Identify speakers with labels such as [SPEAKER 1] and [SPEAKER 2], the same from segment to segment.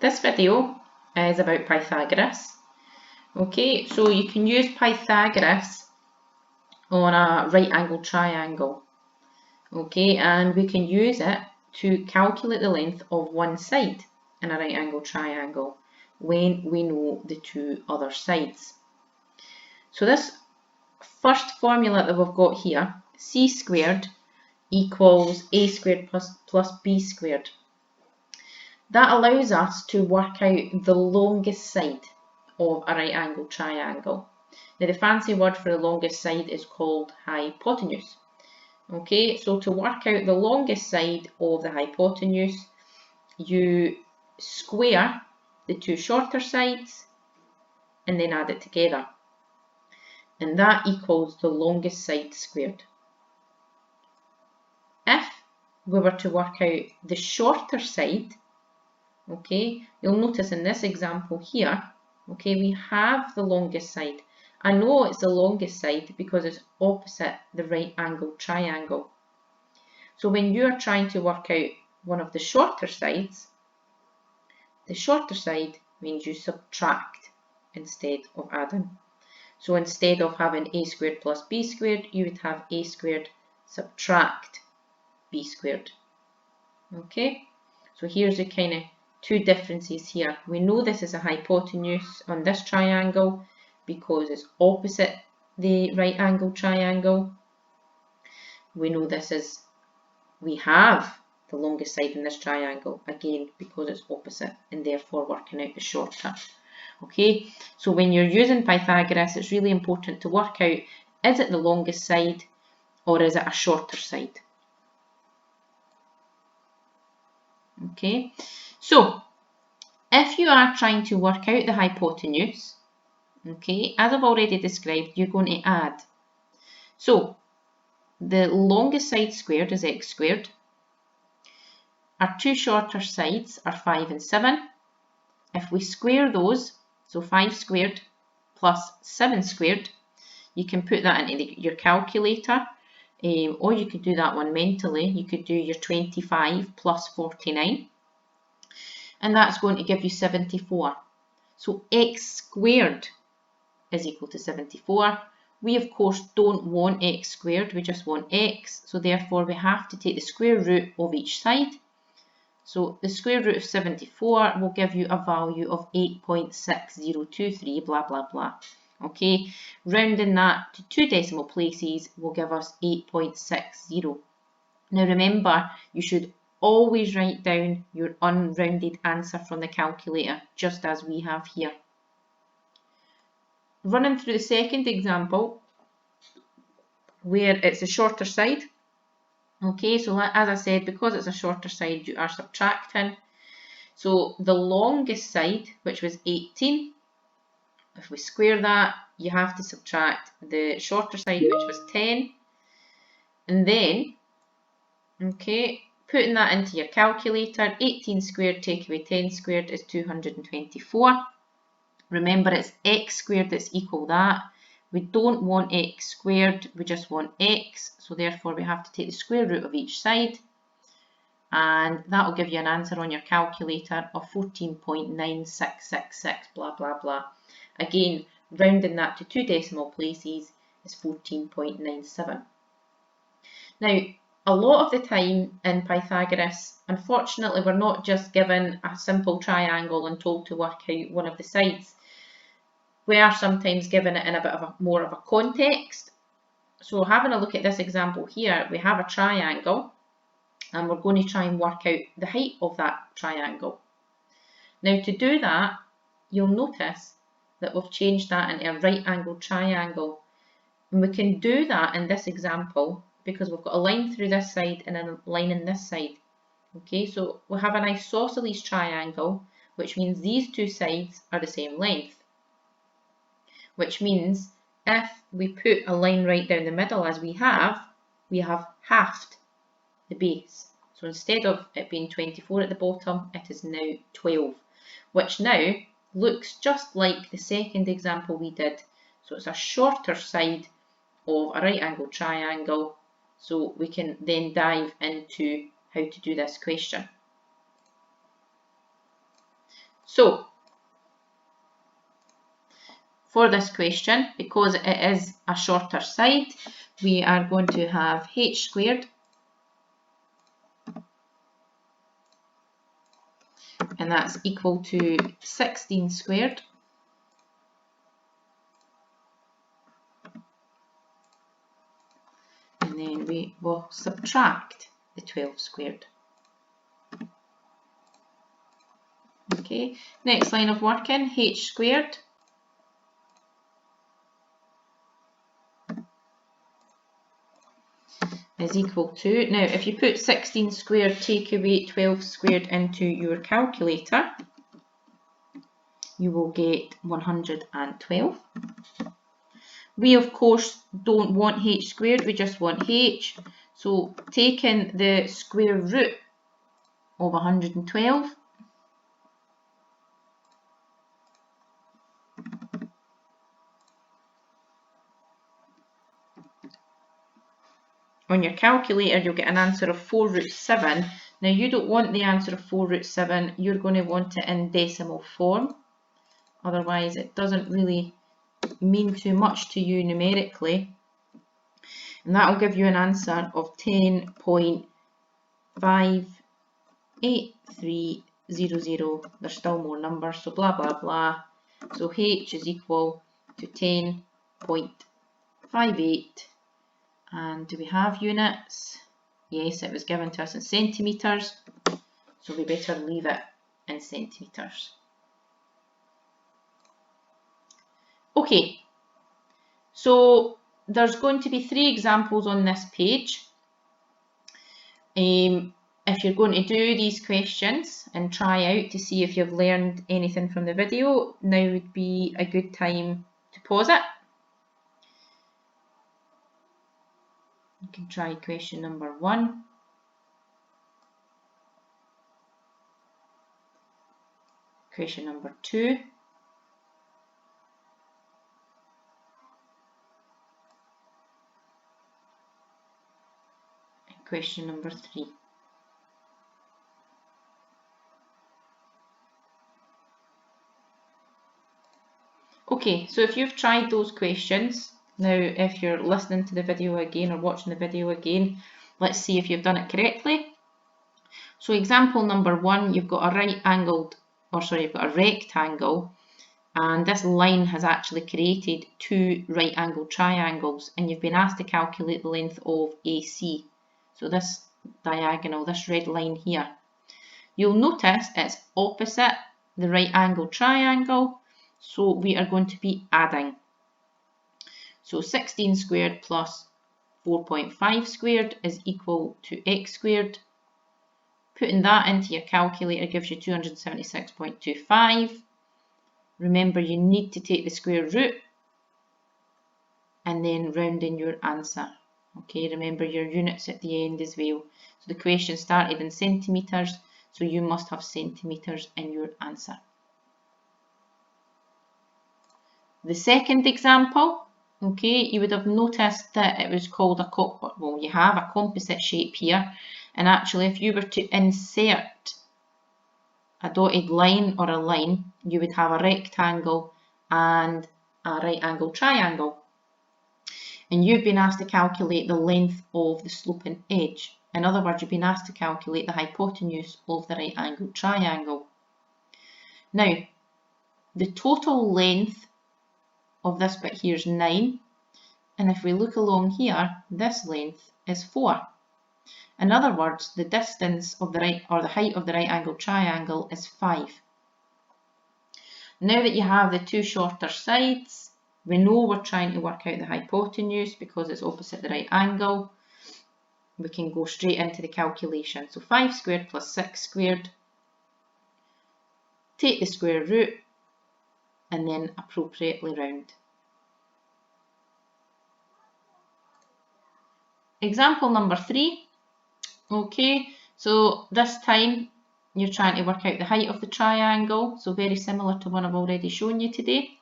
[SPEAKER 1] This video is about Pythagoras. Okay, so you can use Pythagoras on a right angle triangle. Okay, and we can use it to calculate the length of one side in a right angle triangle when we know the two other sides. So this first formula that we've got here, c squared equals a squared plus b squared. That allows us to work out the longest side of a right angle triangle. Now the fancy word for the longest side is called hypotenuse. Okay, so to work out the longest side of the hypotenuse, you square the two shorter sides and then add it together. And that equals the longest side squared. If we were to work out the shorter side, okay, you'll notice in this example here, okay, we have the longest side. I know it's the longest side because it's opposite the right angle triangle. So when you're trying to work out one of the shorter sides, the shorter side means you subtract instead of adding. So instead of having a squared plus b squared, you would have a squared subtract b squared. Okay, so here's the kind of two differences here. We know this is a hypotenuse on this triangle because it's opposite the right angle triangle. We know we have the longest side in this triangle, again, because it's opposite and therefore working out the shorter. Okay, so when you're using Pythagoras, it's really important to work out, is it the longest side or is it a shorter side? Okay, so if you are trying to work out the hypotenuse, okay, as I've already described, you're going to add. So the longest side squared is x squared. Our two shorter sides are 5 and 7. If we square those, so 5 squared plus 7 squared, you can put that into your calculator, or you could do that one mentally. You could do your 25 plus 49, and that's going to give you 74. So x squared is equal to 74. We of course don't want x squared, we just want x, so therefore we have to take the square root of each side. So the square root of 74 will give you a value of 8.6023, blah blah blah. Okay, rounding that to two decimal places will give us 8.60. Now remember, you should always write down your unrounded answer from the calculator, just as we have here. Running through the second example, where it's a shorter side. Okay, so as I said, because it's a shorter side, you are subtracting. So the longest side, which was 18, if we square that, you have to subtract the shorter side, which was 10. And then, okay, putting that into your calculator, 18 squared take away 10 squared is 224. Remember, it's x squared that's equal that. We don't want x squared, we just want x, so therefore we have to take the square root of each side, and that will give you an answer on your calculator of 14.9666, blah blah blah. Again, rounding that to two decimal places is 14.97. Now, a lot of the time in Pythagoras, unfortunately, we're not just given a simple triangle and told to work out one of the sides. We are sometimes given it in a bit of more of a context. So having a look at this example here, we have a triangle and we're going to try and work out the height of that triangle. Now to do that, you'll notice that we've changed that into a right angle triangle. And we can do that in this example because we've got a line through this side and a line in this side. Okay, so we have an isosceles triangle, which means these two sides are the same length. Which means if we put a line right down the middle as we have halved the base. So instead of it being 24 at the bottom, it is now 12, which now looks just like the second example we did. So it's a shorter side of a right angle triangle. So we can then dive into how to do this question. So, for this question, because it is a shorter side, we are going to have h squared, and that's equal to 16 squared, and then we will subtract the 12 squared. Okay, next line of working, h squared is equal to, now if you put 16 squared, take away 12 squared into your calculator, you will get 112. We of course don't want h squared, we just want h, so taking the square root of 112, on your calculator you'll get an answer of 4 root 7. Now you don't want the answer of 4 root 7, you're going to want it in decimal form, otherwise it doesn't really mean too much to you numerically, and that will give you an answer of 10.58300. There's still more numbers, so blah blah blah. So h is equal to 10.58. And do we have units? Yes, it was given to us in centimetres, so we better leave it in centimetres. Okay, so there's going to be 3 examples on this page. If you're going to do these questions and try out to see if you've learned anything from the video, now would be a good time to pause it. You can try question number 1. Question number 2. And question number 3. Okay, so if you've tried those questions, now if you're listening to the video again or watching the video again, let's see if you've done it correctly. So example number 1, you've got a you've got a rectangle, and this line has actually created 2 right angled triangles, and you've been asked to calculate the length of AC. So this diagonal, this red line here, you'll notice it's opposite the right angled triangle, so we are going to be adding. So 16 squared plus 4.5 squared is equal to x squared. Putting that into your calculator gives you 276.25. Remember, you need to take the square root and then round in your answer. Okay, remember your units at the end as well. So the question started in centimetres, so you must have centimetres in your answer. The second example, okay, you would have noticed that it was called you have a composite shape here, and actually if you were to insert a dotted line or a line, you would have a rectangle and a right angled triangle. And you've been asked to calculate the length of the sloping edge. In other words, you've been asked to calculate the hypotenuse of the right angled triangle. Now, the total length of this bit here is 9, and if we look along here, this length is 4. In other words, the distance of the height of the right angled triangle is 5. Now that you have the 2 shorter sides, we know we're trying to work out the hypotenuse because it's opposite the right angle. We can go straight into the calculation. So 5 squared plus 6 squared, take the square root and then appropriately round. Example number 3. Okay, so this time you're trying to work out the height of the triangle, so very similar to one I've already shown you today.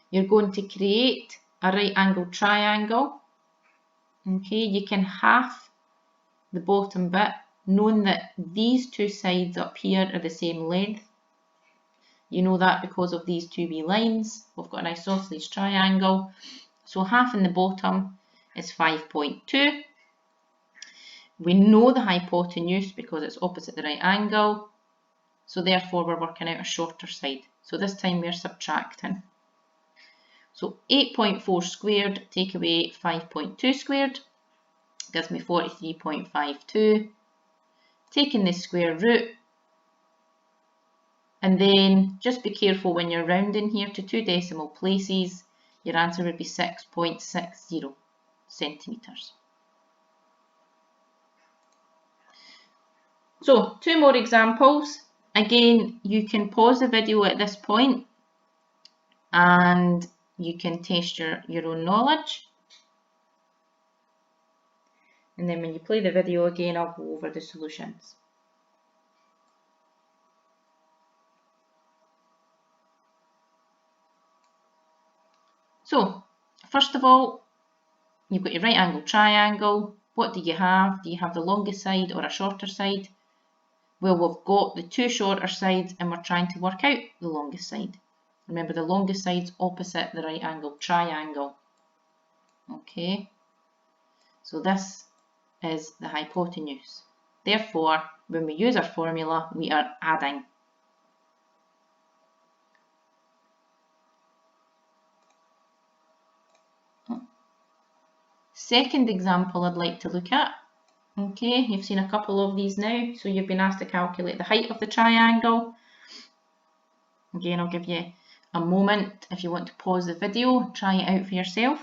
[SPEAKER 1] You're going to create a right angled triangle. Okay, you can half the bottom bit, knowing that these 2 sides up here are the same length. You know that because of these two wee lines. We've got an isosceles triangle. So half in the bottom is 5.2. We know the hypotenuse because it's opposite the right angle. So therefore we're working out a shorter side. So this time we're subtracting. So 8.4 squared take away 5.2 squared gives me 43.52. Taking the square root, and then just be careful when you're rounding here to 2 decimal places, your answer would be 6.60 centimetres. So 2 more examples. Again, you can pause the video at this point and you can test your own knowledge. And then when you play the video again, I'll go over the solutions. So, first of all, you've got your right angle triangle. What do you have? Do you have the longest side or a shorter side? Well, we've got the two shorter sides and we're trying to work out the longest side. Remember, the longest side's opposite the right angle triangle. Okay, so this is the hypotenuse. Therefore, when we use our formula, we are adding. Second example I'd like to look at. Okay, you've seen a couple of these now, so you've been asked to calculate the height of the triangle. Again, I'll give you a moment if you want to pause the video, try it out for yourself.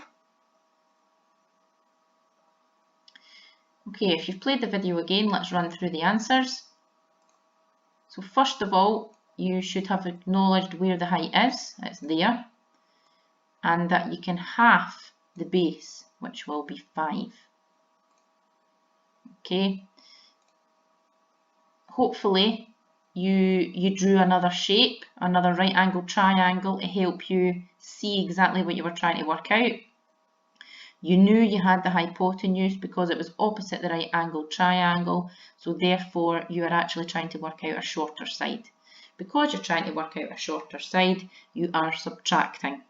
[SPEAKER 1] Okay, if you've played the video again, let's run through the answers. So first of all, you should have acknowledged where the height is, it's there, and that you can half the base, which will be 5. Okay, hopefully you drew another shape, another right angle triangle to help you see exactly what you were trying to work out. You knew you had the hypotenuse because it was opposite the right angle triangle, so therefore you are actually trying to work out a shorter side. Because you're trying to work out a shorter side, you are subtracting.